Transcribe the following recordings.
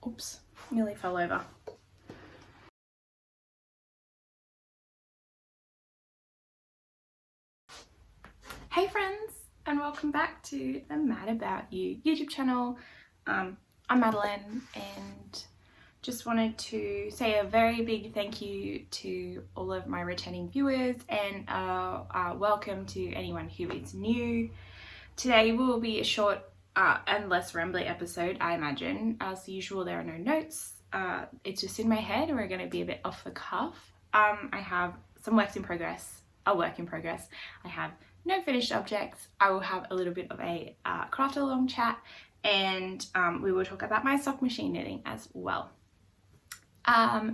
Oops, nearly fell over. Hey friends, and welcome back to the Mad About You YouTube channel. I'm Madeline, and just wanted to say a very big thank you to all of my returning viewers, and welcome to anyone who is new. Today will be a short and less rambly episode, I imagine. As usual, there are no notes. It's just in my head, and we're going to be a bit off the cuff. I have some work in progress. I have no finished objects. I will have a little bit of a craft along chat, and we will talk about my sock machine knitting as well.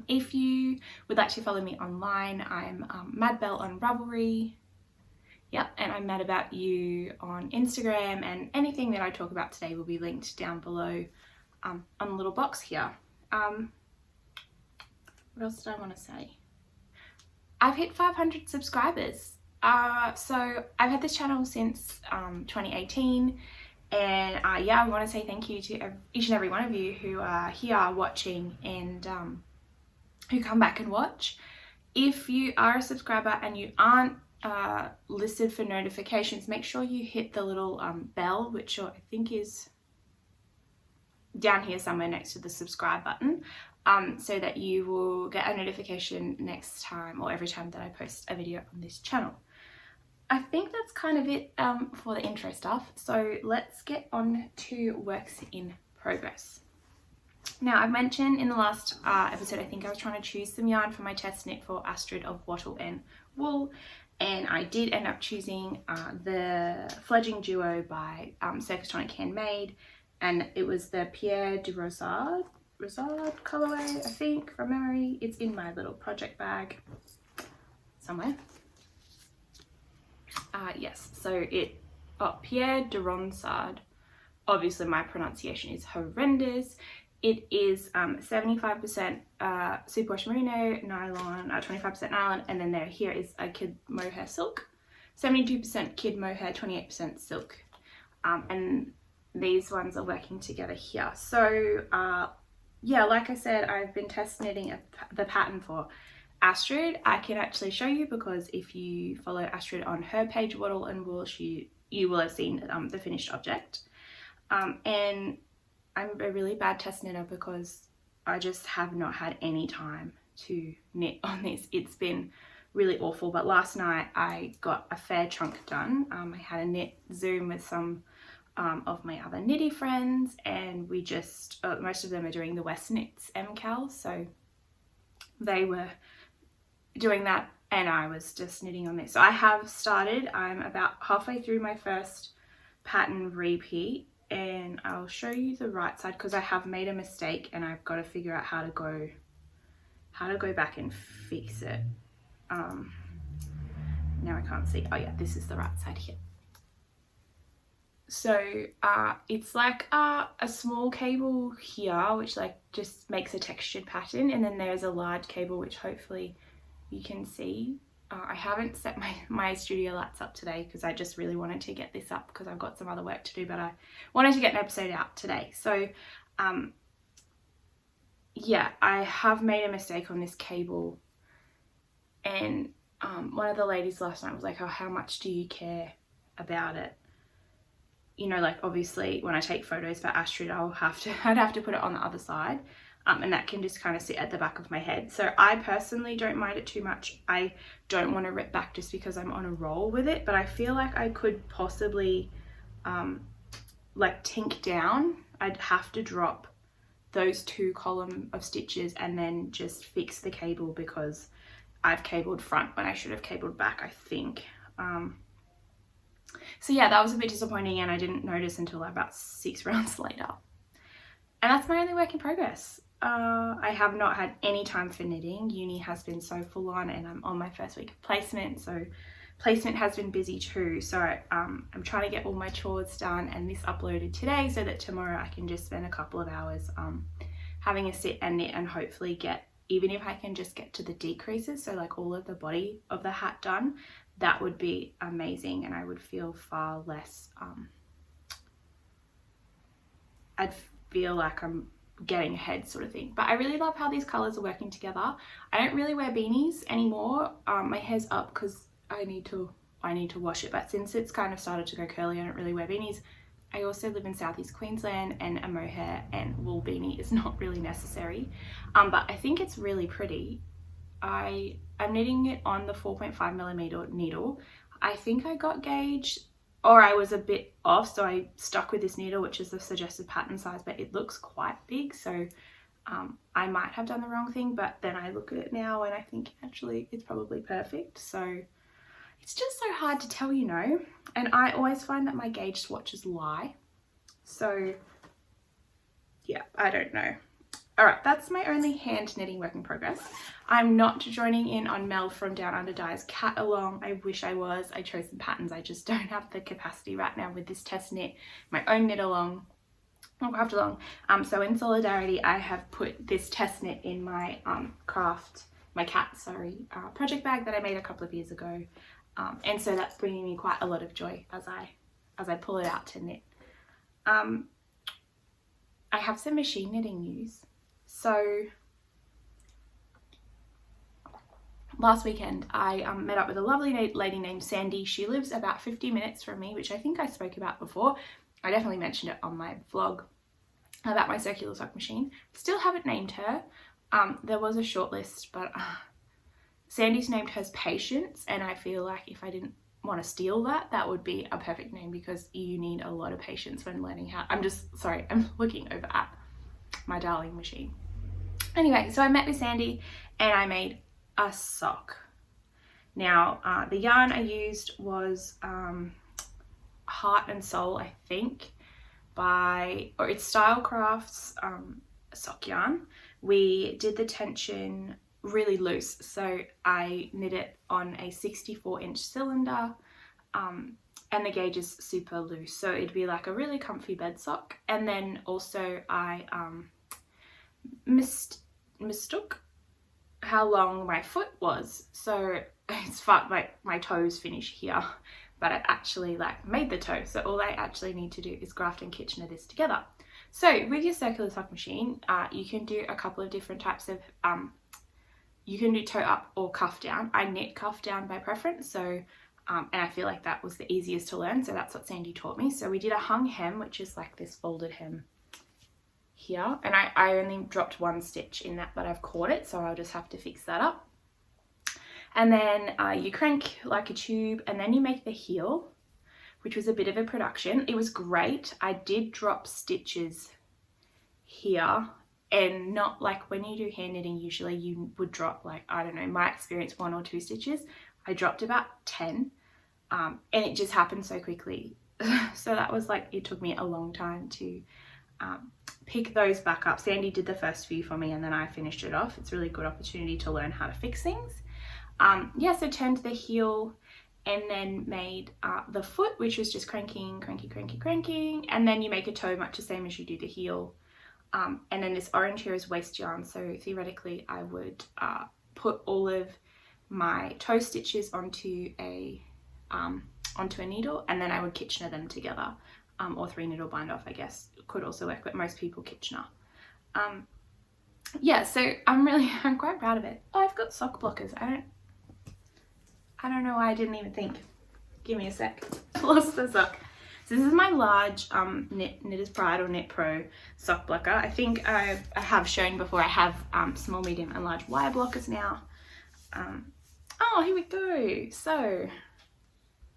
If you would like to follow me online, I'm Madbell on Ravelry. Yep, and I'm Mad About You on Instagram, and anything that I talk about today will be linked down below on the little box here. What else did I want to say? I've hit 500 subscribers. So I've had this channel since 2018, and yeah, I want to say thank you to each and every one of you who are here watching and who come back and watch. If you are a subscriber and you aren't listed for notifications, make sure you hit the little bell, which I think is down here somewhere next to the subscribe button, so that you will get a notification next time or every time that I post a video on this channel. I think that's kind of it for the intro stuff, so let's get on to works in progress. Now, I've mentioned in the last episode, I think I was trying to choose some yarn for my test knit for Astrid of Wattle and Wool, and I did end up choosing the Fledging Duo by Circus Tonic Handmade, and it was the Pierre de Rosard colorway, I think, from memory. It's in my little project bag somewhere. Yes, so Pierre de Ronsard. Obviously my pronunciation is horrendous. It is 75% superwash merino, nylon, 25% nylon, and then here is a kid mohair silk, 72% kid mohair, 28% silk, and these ones are working together here. So yeah, like I said, I've been test knitting the pattern for Astrid. I can actually show you, because if you follow Astrid on her page, Wattle and Wool, you will have seen the finished object. And I'm a really bad test knitter because I just have not had any time to knit on this. It's been really awful, but last night I got a fair chunk done. I had a knit Zoom with some of my other knitty friends, and we just, most of them are doing the West Knits MCAL, so they were doing that and I was just knitting on this. So I have started, I'm about halfway through my first pattern repeat, and I'll show you the right side because I have made a mistake and I've got to figure out how to go back and fix it. Now I can't see. Oh yeah, this is the right side here. So it's like a small cable here, which like just makes a textured pattern, and then there's a large cable which hopefully you can see. I haven't set my studio lights up today because I just really wanted to get this up because I've got some other work to do, but I wanted to get an episode out today. So yeah, I have made a mistake on this cable, and one of the ladies last night was like, oh, how much do you care about it? You know, like obviously when I take photos for Astrid, I'd have to put it on the other side. And that can just kind of sit at the back of my head. So I personally don't mind it too much. I don't want to rip back just because I'm on a roll with it, but I feel like I could possibly like tink down. I'd have to drop those 2 columns of stitches and then just fix the cable because I've cabled front when I should have cabled back, I think. So yeah, that was a bit disappointing, and I didn't notice until about 6 rounds later. And that's my only work in progress. I have not had any time for knitting. Uni has been so full on, and I'm on my first week of placement, so placement has been busy too. So I'm trying to get all my chores done and this uploaded today so that tomorrow I can just spend a couple of hours having a sit and knit, and hopefully get, even if I can just get to the decreases, so like all of the body of the hat done, that would be amazing, and I would feel far less, I'd feel like I'm getting ahead sort of thing. But I really love how these colors are working together. I don't really wear beanies anymore. My hair's up because I need to wash it, but since it's kind of started to go curly, I don't really wear beanies. I also live in Southeast Queensland, and a mohair and wool beanie is not really necessary, but I think it's really pretty. I'm knitting it on the 4.5mm needle. I think I got gauged, or I was a bit off, so I stuck with this needle, which is the suggested pattern size, but it looks quite big, so I might have done the wrong thing, but then I look at it now and I think actually it's probably perfect. So it's just so hard to tell, you know, and I always find that my gauge swatches lie. So yeah, I don't know. All right, that's my only hand knitting work in progress. I'm not joining in on Mel from Down Under Dye's cat along. I wish I was. I chose some patterns. I just don't have the capacity right now with this test knit, my own knit along, or craft along. So in solidarity, I have put this test knit in my project bag that I made a couple of years ago. And so that's bringing me quite a lot of joy as I pull it out to knit. I have some machine knitting news. So last weekend I met up with a lovely lady named Sandy. She lives about 50 minutes from me, which I think I spoke about before. I definitely mentioned it on my vlog about my circular sock machine. Still haven't named her. There was a short list, but Sandy's named hers Patience, and I feel like if I didn't want to steal that, that would be a perfect name, because you need a lot of patience when learning how. I'm looking over at my darling machine. Anyway, so I met with Sandy and I made a sock. Now, the yarn I used was Heart and Soul, I think, it's Style Crafts sock yarn. We did the tension really loose, so I knit it on a 64-inch cylinder, and the gauge is super loose, so it'd be like a really comfy bed sock. And then also I mistook how long my foot was, so it's fucked, my toes finish here, but I actually made the toe, so all I actually need to do is graft and Kitchener this together. So with your circular sock machine, you can do a couple of different types of you can do toe up or cuff down. I knit cuff down by preference, so and I feel like that was the easiest to learn, so that's what Sandy taught me. So we did a hung hem, which is like this folded hem here, and I only dropped one stitch in that, but I've caught it, so I'll just have to fix that up. And then you crank like a tube, and then you make the heel, which was a bit of a production. It was great. I did drop stitches here, and not like when you do hand knitting, usually you would drop, like, I don't know, my experience, 1 or 2 stitches. I dropped about 10, and it just happened so quickly. So that was like, it took me a long time to pick those back up. Sandy did the first few for me, and then I finished it off. It's a really good opportunity to learn how to fix things. Yeah, so turned the heel, and then made the foot, which was just cranking, and then you make a toe much the same as you do the heel. And then this orange here is waste yarn, so theoretically I would put all of my toe stitches onto a needle, and then I would Kitchener them together, or 3 needle bind off, I guess could also work, but most people Kitchener. Yeah, so I'm quite proud of it. Oh, I've got sock blockers. I don't know why I didn't even think. Give me a sec. Lost the sock. So this is my large Knitter's Pride or Knit Pro sock blocker. I think I have shown before, I have small, medium and large wire blockers now. Oh, here we go. So,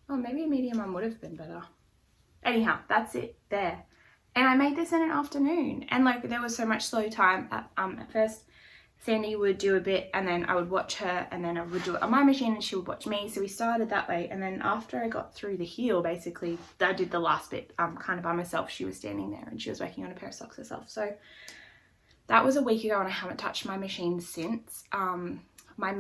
oh, maybe a medium one would have been better. Anyhow, that's it there. And I made this in an afternoon, and like there was so much slow time at first. Sandy would do a bit, and then I would watch her, and then I would do it on my machine and she would watch me. So we started that way, and then after I got through the heel, basically I did the last bit kind of by myself. She was standing there and she was working on a pair of socks herself. So that was a week ago, and I haven't touched my machine since. My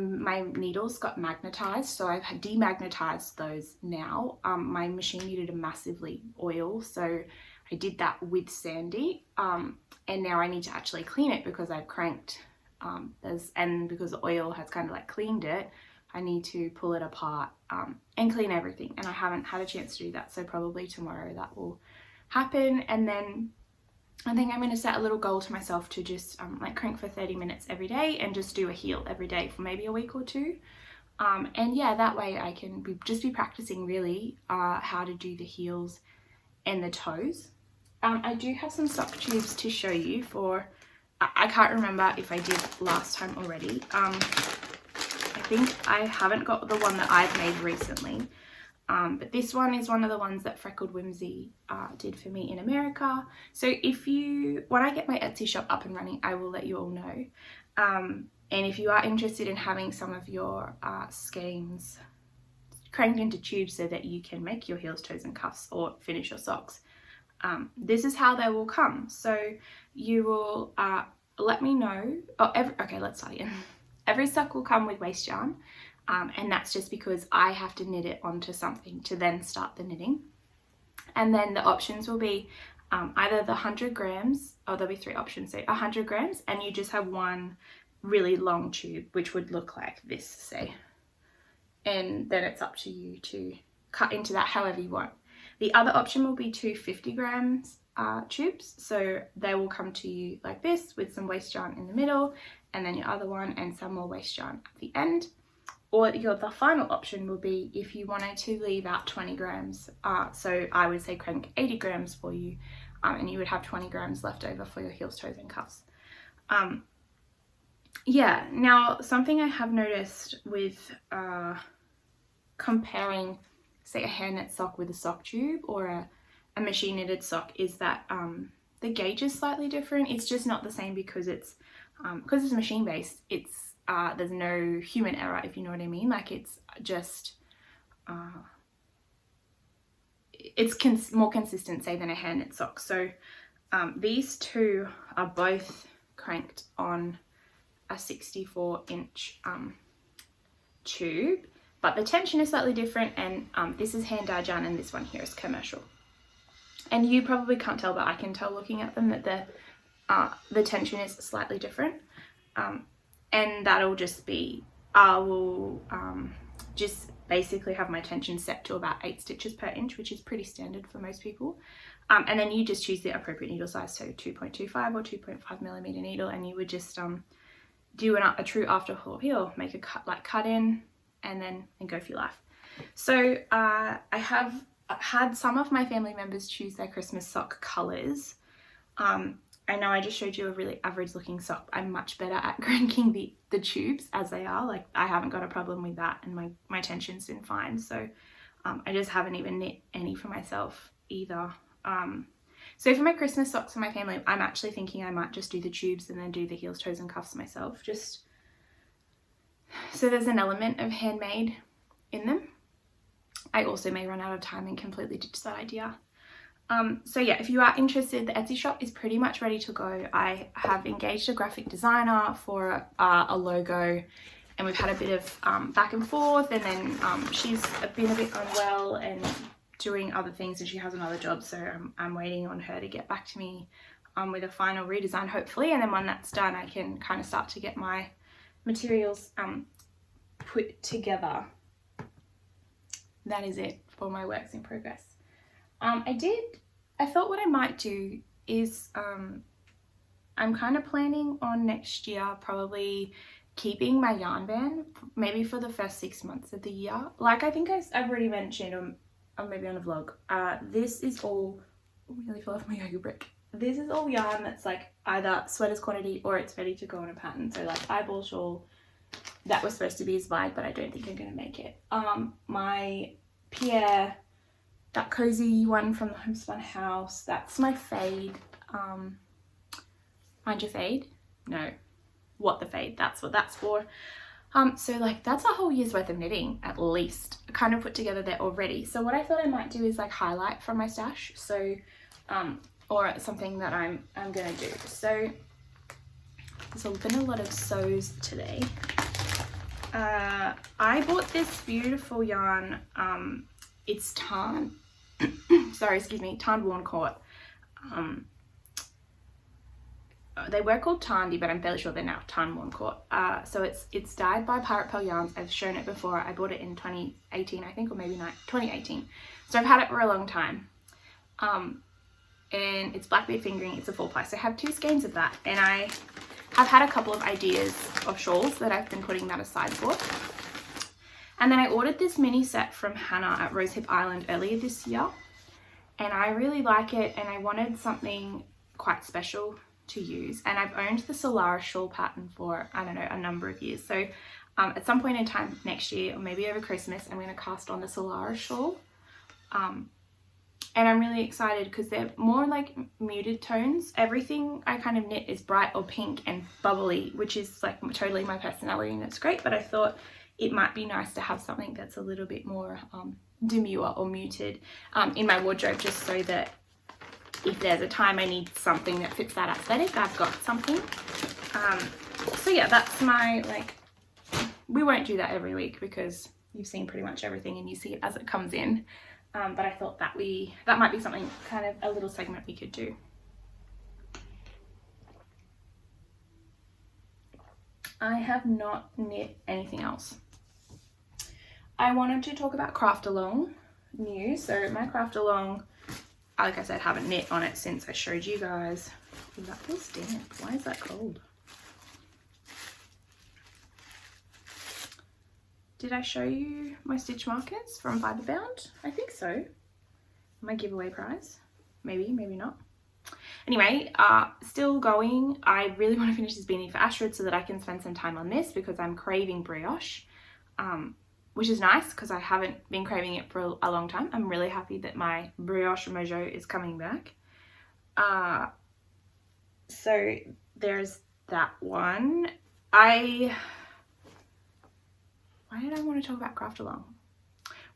needles got magnetized, so I've demagnetized those now. My machine needed a massively oil, so I did that with Sandy, and now I need to actually clean it because I've cranked, and because the oil has kind of like cleaned it, I need to pull it apart and clean everything, and I haven't had a chance to do that, so probably tomorrow that will happen. And then I think I'm going to set a little goal to myself to just like crank for 30 minutes every day and just do a heel every day for maybe a week or two. And yeah, that way I can just be practicing really how to do the heels and the toes. I do have some sock tubes to show you for, I can't remember if I did last time already. I think I haven't got the one that I've made recently. But this one is one of the ones that Freckled Whimsy did for me in America. So when I get my Etsy shop up and running, I will let you all know. And if you are interested in having some of your skeins cranked into tubes so that you can make your heels, toes and cuffs or finish your socks, this is how they will come. So you will let me know. Okay, let's start again. Every sock will come with waste yarn. And that's just because I have to knit it onto something to then start the knitting. And then the options will be either the 100 grams, or there'll be 3 options, so 100 grams, and you just have one really long tube, which would look like this, say. And then it's up to you to cut into that however you want. The other option will be 2 50 grams tubes, so they will come to you like this with some waste yarn in the middle, and then your other one and some more waste yarn at the end. Or the final option will be if you wanted to leave out 20 grams. So I would say crank 80 grams for you, and you would have 20 grams left over for your heels, toes and cuffs. Yeah, now something I have noticed with comparing, say, a hand knit sock with a sock tube or a machine knitted sock is that the gauge is slightly different. It's just not the same because it's machine based. There's no human error, if you know what I mean. Like it's just it's more consistent, say, than a hand knit sock. So these two are both cranked on a 64-inch tube, but the tension is slightly different, and this is hand dyed yarn and this one here is commercial. And you probably can't tell, but I can tell looking at them that the tension is slightly different. And that'll just be, I will just basically have my tension set to about 8 stitches per inch, which is pretty standard for most people. And then you just choose the appropriate needle size, so 2.25 or 2.5 millimeter needle, and you would just do a true after heel, make a cut in, and then go for your life. So I have had some of my family members choose their Christmas sock colors. I know I just showed you a really average looking sock. I'm much better at cranking the tubes as they are. Like I haven't got a problem with that, and my tension's been fine. So I just haven't even knit any for myself either. So for my Christmas socks for my family, I'm actually thinking I might just do the tubes and then do the heels, toes and cuffs myself. Just so there's an element of handmade in them. I also may run out of time and completely ditch that idea. So yeah, if you are interested, the Etsy shop is pretty much ready to go. I have engaged a graphic designer for a logo, and we've had a bit of back and forth, and then she's been a bit unwell and doing other things, and she has another job, so I'm waiting on her to get back to me with a final redesign hopefully, and then when that's done I can kind of start to get my materials put together. That is it for my works in progress. I thought what I might do is I'm kind of planning on next year probably keeping my yarn ban maybe for the first 6 months of the year. Like I think I've already mentioned, or maybe on a vlog, this is all, oh, I nearly fell off my yoga brick. This is all yarn that's like either sweaters quantity or it's ready to go on a pattern. So like eyeball shawl, that was supposed to be Zvide, but I don't think I'm going to make it. My Pierre, that cozy one from the Homespun House, that's my fade. Mind your fade? No. What the fade? That's what that's for. So like that's a whole year's worth of knitting at least kind of put together there already. So what I thought I might do is like highlight from my stash. So or something that I'm gonna do. So there's been a lot of sews today. I bought this beautiful yarn. It's tarn. Sorry, excuse me, tarned worn court. They were called Tarndy, but I'm fairly sure they're now tarn worn court. So it's dyed by Pirate Pearl Yarns. I've shown it before. I bought it in 2018, I think, or maybe 2018. So I've had it for a long time. and it's Blackbeard fingering. It's a 4-ply, so I have 2 skeins of that, and I have had a couple of ideas of shawls that I've been putting that aside for. And then I ordered this mini set from Hannah at Rosehip Island earlier this year, and I really like it, and I wanted something quite special to use. And I've owned the Solara shawl pattern for, I don't know, a number of years. So at some point in time next year, or maybe over Christmas, I'm going to cast on the Solara shawl. And I'm really excited because they're more like muted tones. Everything I kind of knit is bright or pink and bubbly, which is like totally my personality, and it's great. But I thought it might be nice to have something that's a little bit more demure or muted in my wardrobe, just so that if there's a time I need something that fits that aesthetic, I've got something. So yeah, that's my, like, we won't do that every week because you've seen pretty much everything and you see it as it comes in. But I thought that might be something, kind of a little segment we could do. I have not knit anything else. I wanted to talk about craft along news. So my craft along, like I said, haven't knit on it since I showed you guys. Ooh, that feels damp. Why is that cold? Did I show you my stitch markers from Fiberbound? I think so. My giveaway prize. Maybe, maybe not. Anyway, still going. I really want to finish this beanie for Astrid so that I can spend some time on this because I'm craving brioche, which is nice because I haven't been craving it for a long time. I'm really happy that my brioche mojo is coming back. So there's that one. Why did I want to talk about craft along?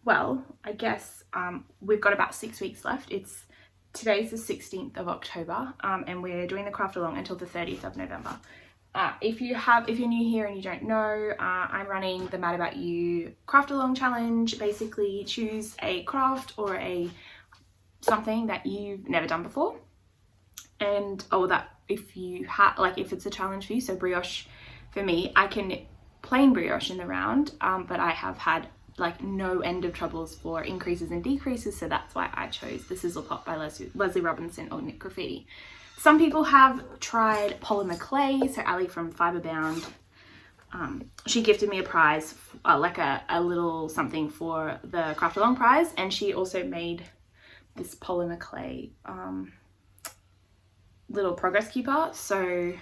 Well, I guess we've got about 6 weeks left. Today's the 16th of October, and we're doing the craft along until the 30th of November. If you're new here and you don't know, I'm running the Mad About You craft along challenge. Basically, choose a craft or something that you've never done before, and if it's a challenge for you. So brioche, for me, I can knit plain brioche in the round, but I have had like no end of troubles for increases and decreases, so that's why I chose the Sizzle Pop by Leslie Robinson or Knit Graffiti. Some people have tried polymer clay, so Ali from Fiberbound, she gifted me a prize, like a little something for the craft along prize, and she also made this polymer clay little progress keeper. So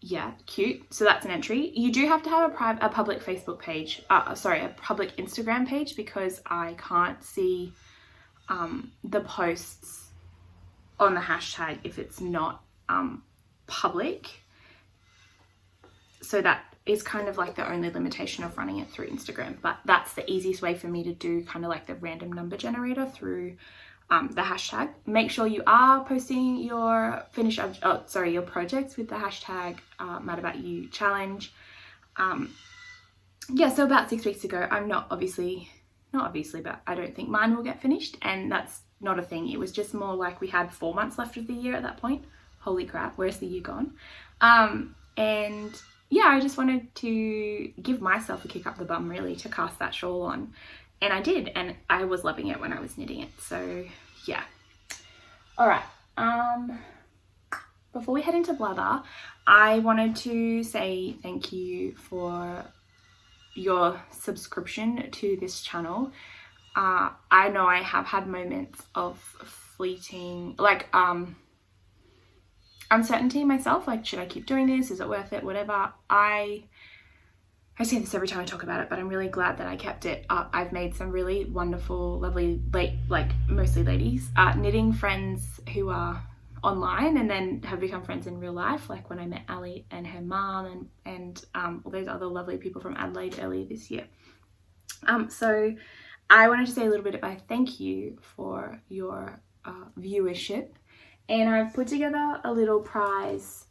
yeah, cute. So that's an entry. You do have to have a public Facebook page, a public Instagram page, because I can't see the posts on the hashtag if it's not public. So that is kind of like the only limitation of running it through Instagram, but that's the easiest way for me to do kind of like the random number generator through the hashtag. Make sure you are posting your your projects with the hashtag Mad About You challenge. Yeah, so about 6 weeks ago, not obviously, but I don't think mine will get finished, and that's not a thing. It was just more like we had 4 months left of the year at that point. Holy crap, where's the year gone? And yeah, I just wanted to give myself a kick up the bum, really, to cast that shawl on. And I did, and I was loving it when I was knitting it. So yeah. All right. Before we head into Blubber, I wanted to say thank you for your subscription to this channel. I know I have had moments of fleeting, like uncertainty myself, like, should I keep doing this? Is it worth it? Whatever. I say this every time I talk about it, but I'm really glad that I kept it up. I've made some really wonderful, lovely, mostly ladies, knitting friends who are online and then have become friends in real life, like when I met Ali and her mom and all those other lovely people from Adelaide earlier this year. So I wanted to say a little bit about thank you for your viewership, and I've put together a little prize,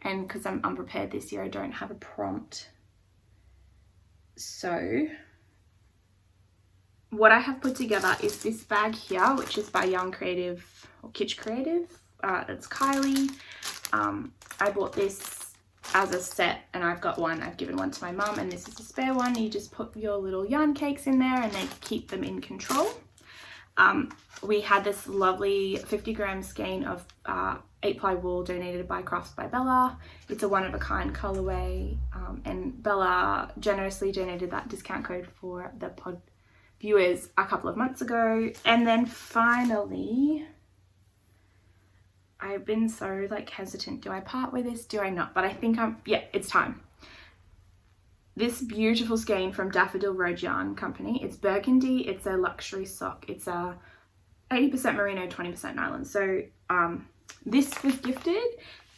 and because I'm unprepared this year, I don't have a prompt. So what I have put together is this bag here, which is by Young Creative or Kitsch Creative. It's Kylie. I bought this as a set, and I've got one. I've given one to my mum, and this is a spare one. You just put your little yarn cakes in there, and they keep them in control. We had this lovely 50-gram skein of 8-ply wool donated by Crafts by Bella. It's a one-of-a-kind colorway, and Bella generously donated that discount code for the pod viewers a couple of months ago. And then finally, I've been so like hesitant. Do I part with this? Do I not? But I think yeah, it's time. This beautiful skein from Daffodil Road Yarn Company. It's burgundy. It's a luxury sock. It's a 80% merino, 20% nylon. So this was gifted,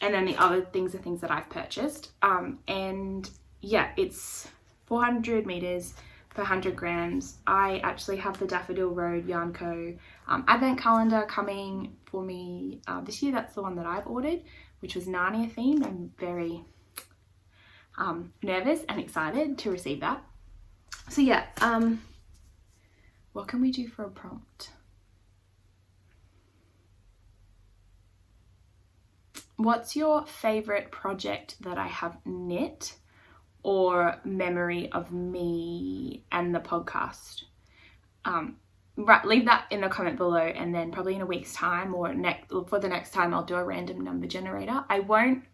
and then the other things are things that I've purchased. And yeah, it's 400 meters per 100 grams. I actually have the Daffodil Road Yarn Co. Advent calendar coming for me this year. That's the one that I've ordered, which was Narnia themed. I'm very nervous and excited to receive that. So yeah, what can we do for a prompt? What's your favorite project that I have knit, or memory of me and the podcast? Right, leave that in the comment below, and then probably in a week's time or for the next time I'll do a random number generator. I won't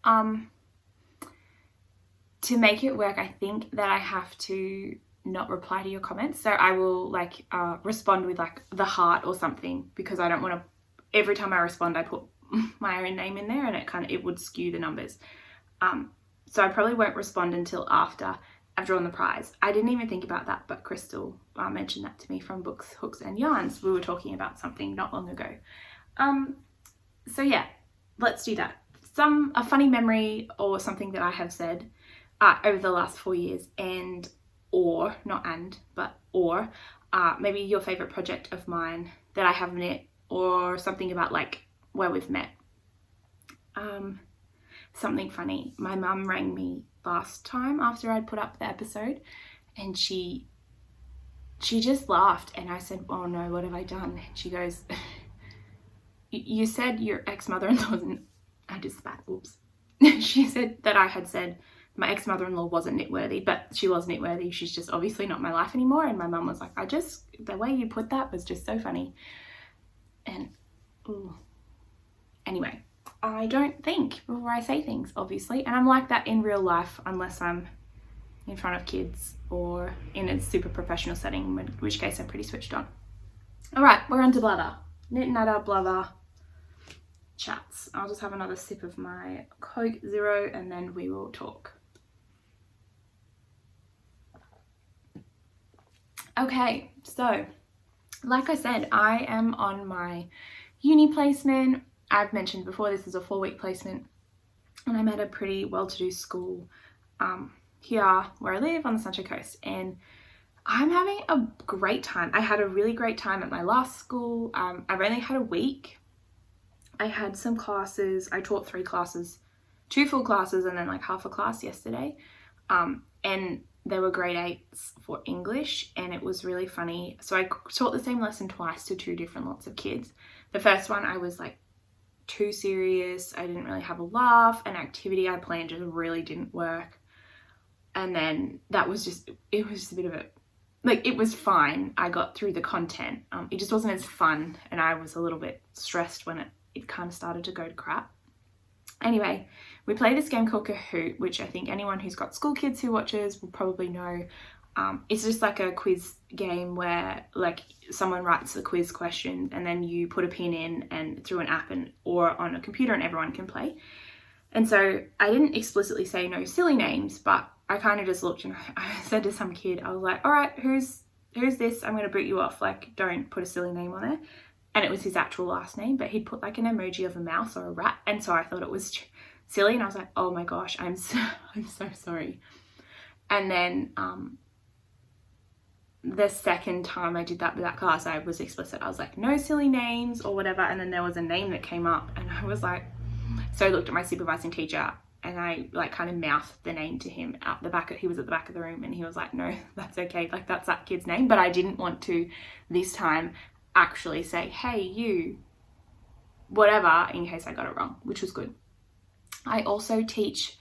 to make it work, I think that I have to not reply to your comments. So I will like respond with like the heart or something, because I don't want to, every time I respond I put my own name in there, and it would skew the numbers. So I probably won't respond until after I've drawn the prize. I didn't even think about that, but Crystal mentioned that to me from Books, Hooks and Yarns. We were talking about something not long ago. So yeah, let's do that. A funny memory or something that I have said over the last 4 years, or maybe your favorite project of mine that I have knit, or something about like where we've met. Something funny. My mum rang me last time after I'd put up the episode, and she just laughed, and I said, oh no, what have I done? And she goes, you said your ex-mother-in-law, I just spat, oops. She said that I had said my ex-mother-in-law wasn't knitworthy, but she was knitworthy. She's just obviously not my life anymore. And my mum was like, the way you put that was just so funny. And ooh. Anyway, I don't think before I say things, obviously. And I'm like that in real life, unless I'm in front of kids or in a super professional setting, in which case I'm pretty switched on. All right, we're on to Blubber. Knit, natter, Blubber chats. I'll just have another sip of my Coke Zero and then we will talk. Okay, so like I said, I am on my uni placement. I've mentioned before, this is a 4-week placement, and I'm at a pretty well-to-do school here where I live on the Sunshine Coast, and I'm having a great time. I had a really great time at my last school. I've only had a week. I had some classes. I taught 3 classes, 2 full classes and then like half a class yesterday, and they were grade 8s for English, and it was really funny. So I taught the same lesson twice to 2 different lots of kids. The first one I was like too serious. I didn't really have a laugh. An activity I planned just really didn't work. And then it was just a bit of a, like, it was fine. I got through the content. It just wasn't as fun, and I was a little bit stressed when it kind of started to go to crap. Anyway, we play this game called Kahoot, which I think anyone who's got school kids who watches will probably know. It's just like a quiz game where like someone writes the quiz question and then you put a pin in and through an app or on a computer, and everyone can play. And so I didn't explicitly say no silly names, but I kind of just looked and I said to some kid, I was like, all right, who's this? I'm going to boot you off. Like, don't put a silly name on there. And it was his actual last name, but he'd put like an emoji of a mouse or a rat. And so I thought it was silly, and I was like, oh my gosh, I'm so sorry. And then the second time I did that with that class, I was explicit. I was like, no silly names or whatever. And then there was a name that came up, and I was like, so I looked at my supervising teacher and I like kind of mouthed the name to him out the back. He was at the back of the room, and he was like, no, that's okay. Like, that's that kid's name. But I didn't want to this time actually say, hey, you, whatever, in case I got it wrong, which was good. I also teach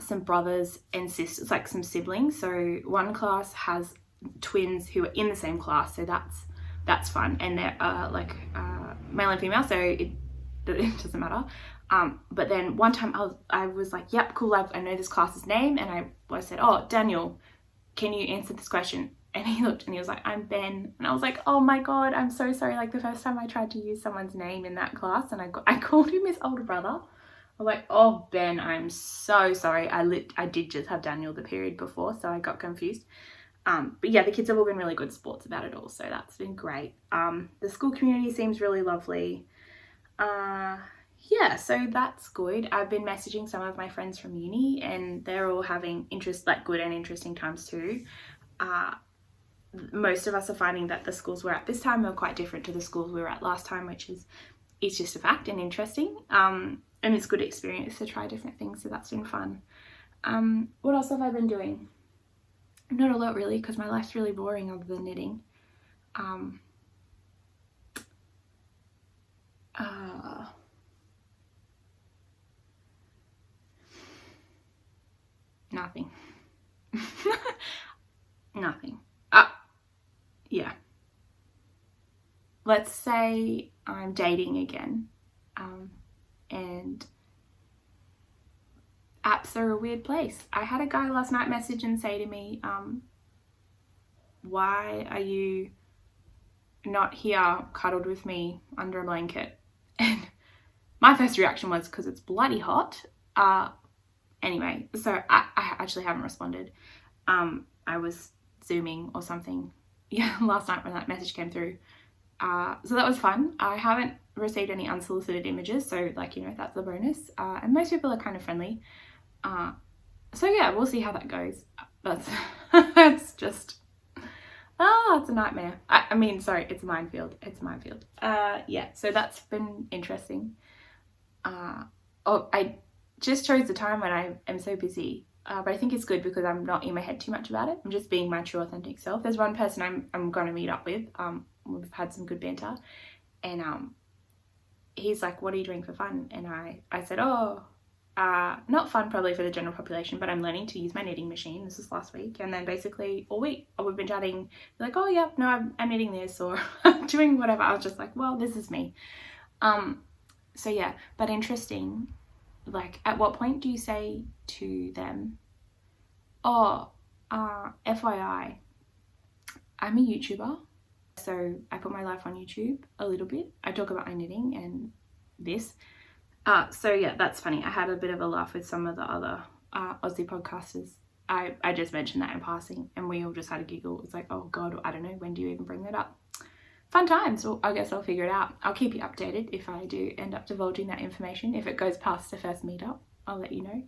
some brothers and sisters, like some siblings. So one class has twins who are in the same class, so that's that's fun, and they're like male and female, so it doesn't matter. But then one time I was like, yep, cool, I know this class's name, and I said, oh, Daniel, can you answer this question? And he looked and he was like, I'm Ben. And I was like, oh my God, I'm so sorry. Like the first time I tried to use someone's name in that class, and I called him his older brother. I was like, oh Ben, I'm so sorry. I did just have Daniel the period before, so I got confused. But yeah, the kids have all been really good sports about it all, so that's been great. The school community seems really lovely. Yeah, so that's good. I've been messaging some of my friends from uni, and they're all having good and interesting times too. Most of us are finding that the schools we're at this time are quite different to the schools we were at last time, which is, it's just a fact and interesting. And it's a good experience to try different things, so that's been fun. What else have I been doing? Not a lot really, because my life's really boring other than knitting. Nothing. Nothing. Yeah. Let's say I'm dating again, and apps are a weird place. I had a guy last night message and say to me, why are you not here cuddled with me under a blanket? And my first reaction was, because it's bloody hot. Anyway, so I actually haven't responded. I was Zooming or something, yeah, last night when that message came through. So that was fun. I haven't received any unsolicited images, so like, you know, that's a bonus. And most people are kind of friendly. So yeah, we'll see how that goes. That's it's just, it's a nightmare. I mean, sorry, it's a minefield. It's a minefield. Yeah, so that's been interesting. I just chose the time when I am so busy. But I think it's good because I'm not in my head too much about it. I'm just being my true authentic self. There's one person I'm going to meet up with. We've had some good banter, and he's like, what are you doing for fun? And I said, not fun probably for the general population, but I'm learning to use my knitting machine. This was last week. And then basically all week we've been chatting, like, oh yeah, no, I'm knitting this, or I'm doing whatever. I was just like, well, this is me. So yeah, but interesting. Like, at what point do you say to them, oh, FYI, I'm a YouTuber, so I put my life on YouTube a little bit. I talk about my knitting and this. So yeah, that's funny. I had a bit of a laugh with some of the other Aussie podcasters. I just mentioned that in passing, and we all just had a giggle. It's like, oh God, I don't know, when do you even bring that up? Fun times. Well, I guess I'll figure it out. I'll keep you updated if I do end up divulging that information. If it goes past the first meetup, I'll let you know.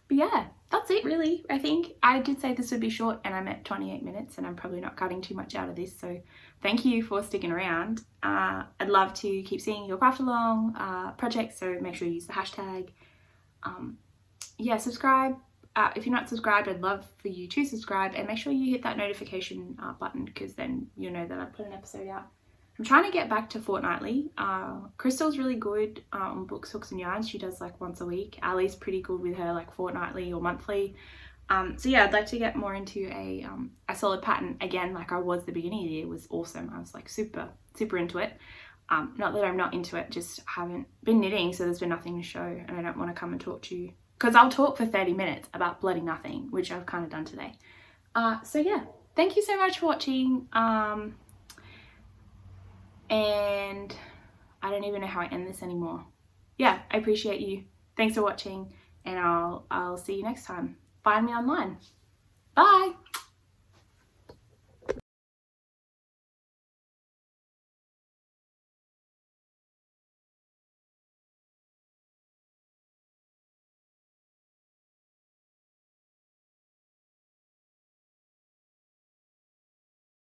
But yeah, that's it really. I think I did say this would be short, and I'm at 28 minutes, and I'm probably not cutting too much out of this. So thank you for sticking around. I'd love to keep seeing your craft along projects, so make sure you use the hashtag. Yeah, subscribe. If you're not subscribed, I'd love for you to subscribe, and make sure you hit that notification button, because then you'll know that I put an episode out. I'm trying to get back to fortnightly. Crystal's really good on Books, Hooks and Yarns. She does like once a week. Ali's pretty good with her like fortnightly or monthly. So yeah, I'd like to get more into a solid pattern again, like I was the beginning of the year. It was awesome. I was like super into it. Not that I'm not into it, just haven't been knitting, so there's been nothing to show, and I don't want to come and talk to you, because I'll talk for 30 minutes about bloody nothing, which I've kind of done today. So yeah, thank you so much for watching. And I don't even know how I end this anymore. Yeah, I appreciate you. Thanks for watching, and I'll see you next time. Find me online. Bye.